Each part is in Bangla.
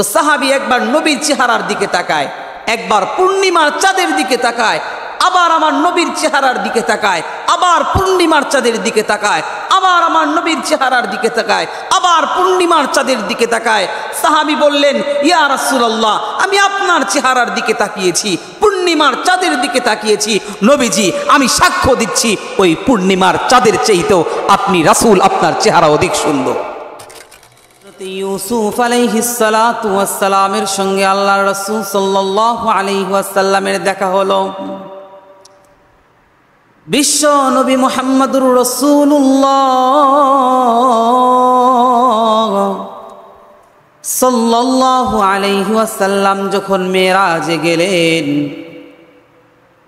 সাহাবী একবার নবীর চেহারার দিকে তাকায়, একবার পূর্ণিমার চাঁদের দিকে তাকায়, আবার আমার নবীর চেহারার দিকে তাকায়, আবার পূর্ণিমার চাঁদের দিকে তাকায়, আবার আমার নবীর চেহারার দিকে তাকায়, আবার পূর্ণিমার চাঁদের দিকে তাকায়। সাহাবী বললেন, ইয়া রাসূলুল্লাহ, আমি আপনার চেহারার দিকে তাকিয়েছি, পূর্ণিমার চাঁদের দিকে তাকিয়েছি। নবীজি, আমি সাক্ষ্য দিচ্ছি ওই পূর্ণিমার চাঁদের চাইতেও আপনি রাসূল, আপনার চেহারা অধিক সুন্দর। ইউসুফ আলাইহিস সালাতু ওয়াস সালামের সঙ্গে আল্লাহর রাসূল সাল্লাল্লাহু আলাইহি ওয়াসাল্লামের দেখা হলো। বিশ্ব নবী মুহাম্মদুর রাসূলুল্লাহ সাল্লাল্লাহু আলাইহি ওয়াসাল্লাম যখন মেরাজে গেলেন,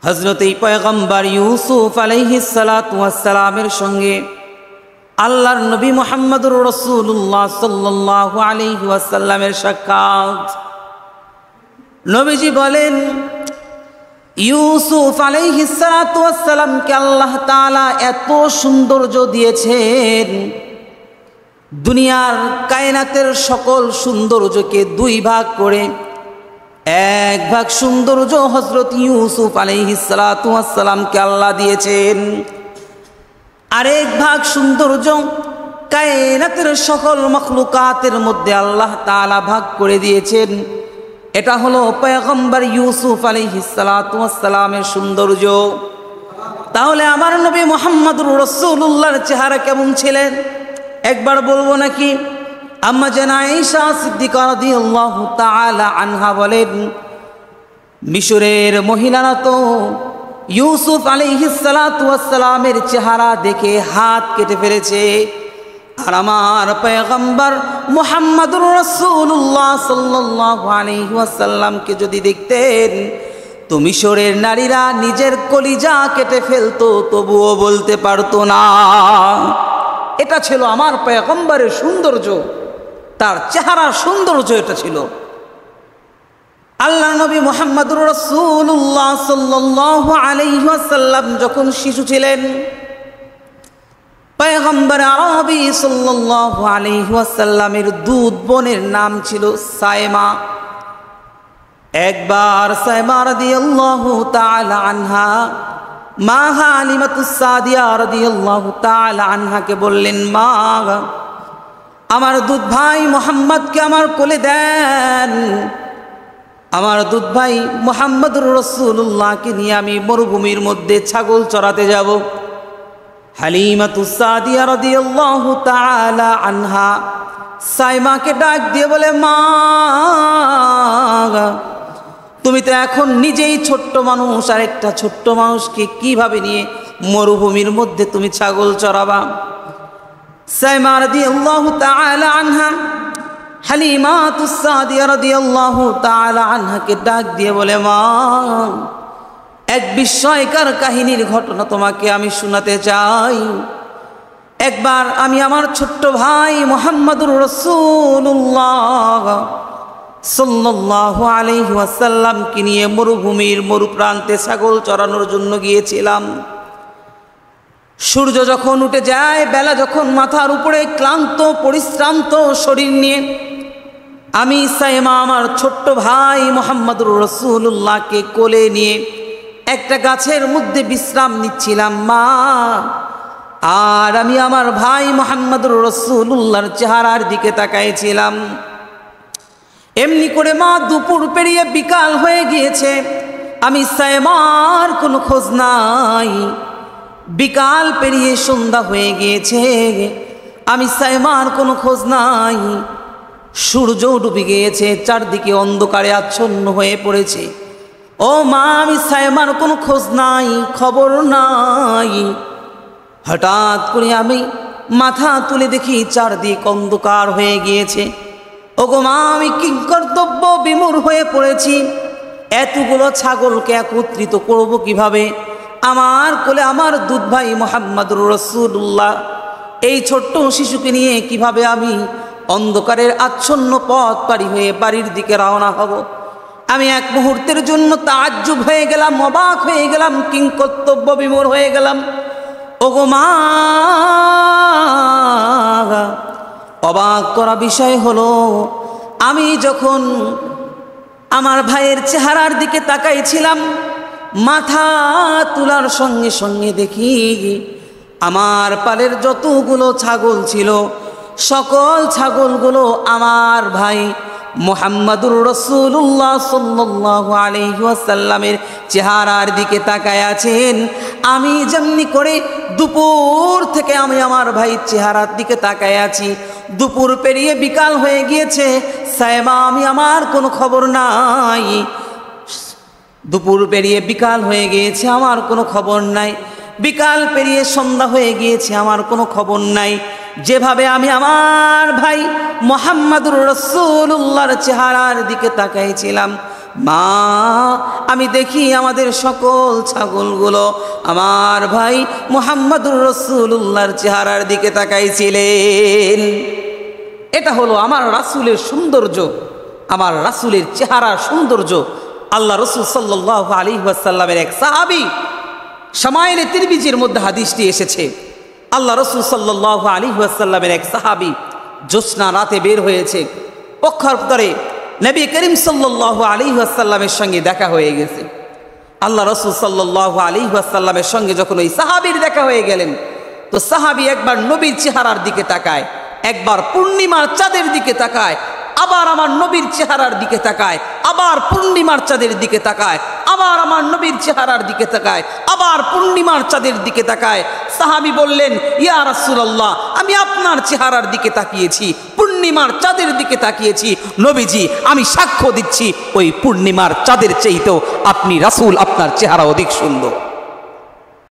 হযরত পয়গম্বর ইউসুফ আলাইহিস সালাতু ওয়াস সালামের সঙ্গে আল্লাহর নবী মুহাম্মদুর রাসূলুল্লাহ সাল্লাল্লাহু আলাইহি ওয়াসাল্লামের সাক্ষাৎ। নবীজি বলেন, ইউসুফ আলাইহিস সালাতু ওয়াস সালামকে আল্লাহ তাআলা এত সৌন্দর্য দিয়েছেন, দুনিয়ার কায়নাতের সকল সৌন্দর্যকে দুই ভাগ করে এক ভাগ সৌন্দর্য হযরত ইউসুফ আলাইহিস সালাতু ওয়াস সালামকে আল্লাহ দিয়েছেন, আরেক ভাগ সৌন্দর্য কায়নাতের সকল মখলুকাতের মধ্যে আল্লাহ তাআলা ভাগ করে দিয়েছেন। এটা হলো পয়গম্বর ইউসুফ আলাইহিস সালাতু ওয়াস সালামের সৌন্দর্য। তাহলে আমার নবী মুহাম্মদুর রাসূলুল্লাহর চেহারা কেমন ছিলেন একবার বলবো নাকি? আম্মা জান আয়েশা সিদ্দিকা রাদিয়াল্লাহু তাআলা আনহা বলেন, মিশরের মহিলারা তো ইউসুফ আলাইহিস সালাতু ওয়াস সালামের চেহারা দেখে হাত কেটে ফেলেছে, আর আমার পয়গম্বর মুহাম্মদুর রাসূলুল্লাহ সাল্লাল্লাহু আলাইহি ওয়াসাল্লামকে যদি দেখতেন তো মিশরের নারীরা নিজের কলিজা কেটে ফেলতো, তবুও বলতে পারতো না। এটা ছিল আমার পয়গম্বরের সৌন্দর্য, তার চেহারার সৌন্দর্য এটা ছিল। আল্লাহ নবী মুহাম্মদুর রাসূলুল্লাহ সাল্লাল্লাহু আলাইহি ওয়াসাল্লাম যখন শিশু ছিলেন, পয়গম্বর আরবি সাল্লাল্লাহু আলাইহি ওয়াসাল্লামের দুধ বোনের নাম ছিল সায়মা। একবার সায়মা রাদিয়াল্লাহু তাআলা আনহা মা হালিমাতুস সাদিয়া রাদিয়াল্লাহু তাআলা আনহাকে বললেন, মা, আমার দুধ ভাই মুহাম্মদকে আমার কোলে দেন, আমার দুধ ভাই মুহাম্মদুর রাসূলুল্লাহকে নিয়ে আমি মরুভূমির মধ্যে ছাগল চরাতে যাব। হালিমাতুস সাদিয়া রাদিয়াল্লাহু তাআলা আনহা সায়মাকে ডাক দিয়ে বলে, মা, তুমি তো এখন নিজেই ছোট্ট মানুষ, আর একটা ছোট্ট মানুষকে কিভাবে নিয়ে মরুভূমির মধ্যে তুমি ছাগল চরাবা? সায়মা রাদিয়াল্লাহু তাআলা আনহা হালিমাতুস সাদিয়া রাদিয়াল্লাহু তাআলা আনহাকে ডাক দিয়ে বলে, মা, এক বিস্ময়কর কাহিনীর ঘটনা তোমাকে আমি শোনাতে চাই। একবার আমি আমার ছোট্ট ভাই মুহাম্মদুর রাসূলুল্লাহ সাল্লাল্লাহু আলাইহি ওয়াসাল্লামকে নিয়ে মরুভূমির মরুপ্রান্তে ছাগল চরানোর জন্য গিয়েছিলাম। সূর্য যখন উঠে যায়, বেলা যখন মাথার উপরে, ক্লান্ত পরিশ্রান্ত শরীর নিয়ে আমি সায়মা আমার ছোট্ট ভাই মুহাম্মদুর রাসূলুল্লাহকে কোলে নিয়ে একটা গাছের মধ্যে বিশ্রাম নিচ্ছিলাম, মা, আর আমি আমার ভাই মুহাম্মদুর রাসূলুল্লাহর চেহারার দিকে তাকাইছিলাম। এমনি করে মা, দুপুর পেরিয়ে বিকাল হয়ে গিয়েছে, আমি সায়মার কোনো খোঁজ নাই। বিকাল পেরিয়ে সন্ধ্যা হয়ে গিয়েছে, আমি সায়মার কোনো খোঁজ নাই। সূর্য ডুবে গিয়েছে, চারদিকে অন্ধকারে আচ্ছন্ন হয়ে পড়েছে। ও মা, আমি সায়মার কোনো খোঁজ নাই, খবর নাই। হঠাৎ করে আমি মাথা তুলে দেখি চারদিক অন্ধকার হয়ে গিয়েছে। ওগো মা, আমি কি কর্তব্য বিমূঢ় হয়ে পড়েছি। এতগুলো ছাগলকে একত্রিত করব কিভাবে? আমার কোলে আমার দুধ ভাই মুহাম্মদুর রাসূলুল্লাহ, এই ছোট্ট শিশুকে নিয়ে কিভাবে আমি অন্ধকারের আচ্ছন্ন পথ পাড়ি হয়ে বাড়ির দিকে রওনা হব? আমি এক মুহূর্তের জন্য তাজ্জুব হয়ে গেলাম, অবাক হয়ে গেলাম, কিংকর্তব্য বিমূঢ় হয়ে গেলাম। ওগো মা, অবাক করা বিষয় হলো আমি যখন আমার ভাইয়ের চেহারার দিকে তাকাইছিলাম, মাথা তোলার সঙ্গে সঙ্গে দেখি আমার পালের যতগুলো ছাগল ছিল সকল ছাগলগুলো আমার ভাই মুহাম্মাদুর রাসূলুল্লাহ সাল্লাল্লাহু আলাইহি ওয়াসাল্লামের চেহারার দিকে তাকায় আছেন। আমি যেমনি করে দুপুর থেকে আমি আমার ভাইয়ের চেহারার দিকে তাকায় আছি, দুপুর পেরিয়ে বিকাল হয়ে গিয়েছে, সাইমা আমি আমার কোনো খবর নাই। দুপুর পেরিয়ে বিকাল হয়ে গিয়েছে, আমার কোনো খবর নাই। বিকাল পেরিয়ে সন্ধ্যা হয়ে গিয়েছে, আমার কোনো খবর নাই। যেভাবে আমি আমার ভাই মুহাম্মাদুর রাসূলুল্লাহর চেহারার দিকে তাকাইছিলাম, মা আমি দেখি আমাদের সকল ছাগলগুলো আমার ভাই মুহাম্মাদুর রাসূলুল্লাহর চেহারার দিকে তাকাইছিলেন। এটা হলো আমার রাসূলের সৌন্দর্য, আমার রাসূলের চেহারার সৌন্দর্য। আল্লাহ রাসূল সাল্লাল্লাহু আলাইহি ওয়াসাল্লামের এক সাহাবী, শামাইলে তিরমিজির মধ্যে হাদিসটি এসেছে, আল্লাহ রাসূল সাল্লাল্লাহু আলাইহি ওয়াসাল্লামের এক সাহাবী জ্যোৎস্না রাতে বের হয়েছে, পক্ষান্তরে নবী করিম সাল্লাল্লাহু আলাইহি ওয়াসাল্লামের সঙ্গে দেখা হয়ে গেছে। আল্লাহ রাসূল সাল্লাল্লাহু আলাইহি ওয়াসাল্লামের সঙ্গে যখন ওই সাহাবীর দেখা হয়ে গেলেন, তো সাহাবী একবার নবীর চেহারার দিকে তাকায়, একবার পূর্ণিমার চাঁদের দিকে তাকায়, আবার আমার নবীর চেহারার দিকে তাকায়, আবার পূর্ণিমার চাঁদের দিকে তাকায়, আবার আমার নবীর চেহারার দিকে তাকায়, আবার পূর্ণিমার চাঁদের দিকে তাকায়। সাহাবী বললেন, ইয়া রাসূলুল্লাহ, আমি আপনার চেহারার দিকে তাকিয়েছি, পূর্ণিমার চাঁদের দিকে তাকিয়েছি। নবীজি আমি সাক্ষ্য দিচ্ছি, ওই পূর্ণিমার চাঁদের চাইতেও আপনি রাসূল, আপনার চেহারা অধিক সুন্দর।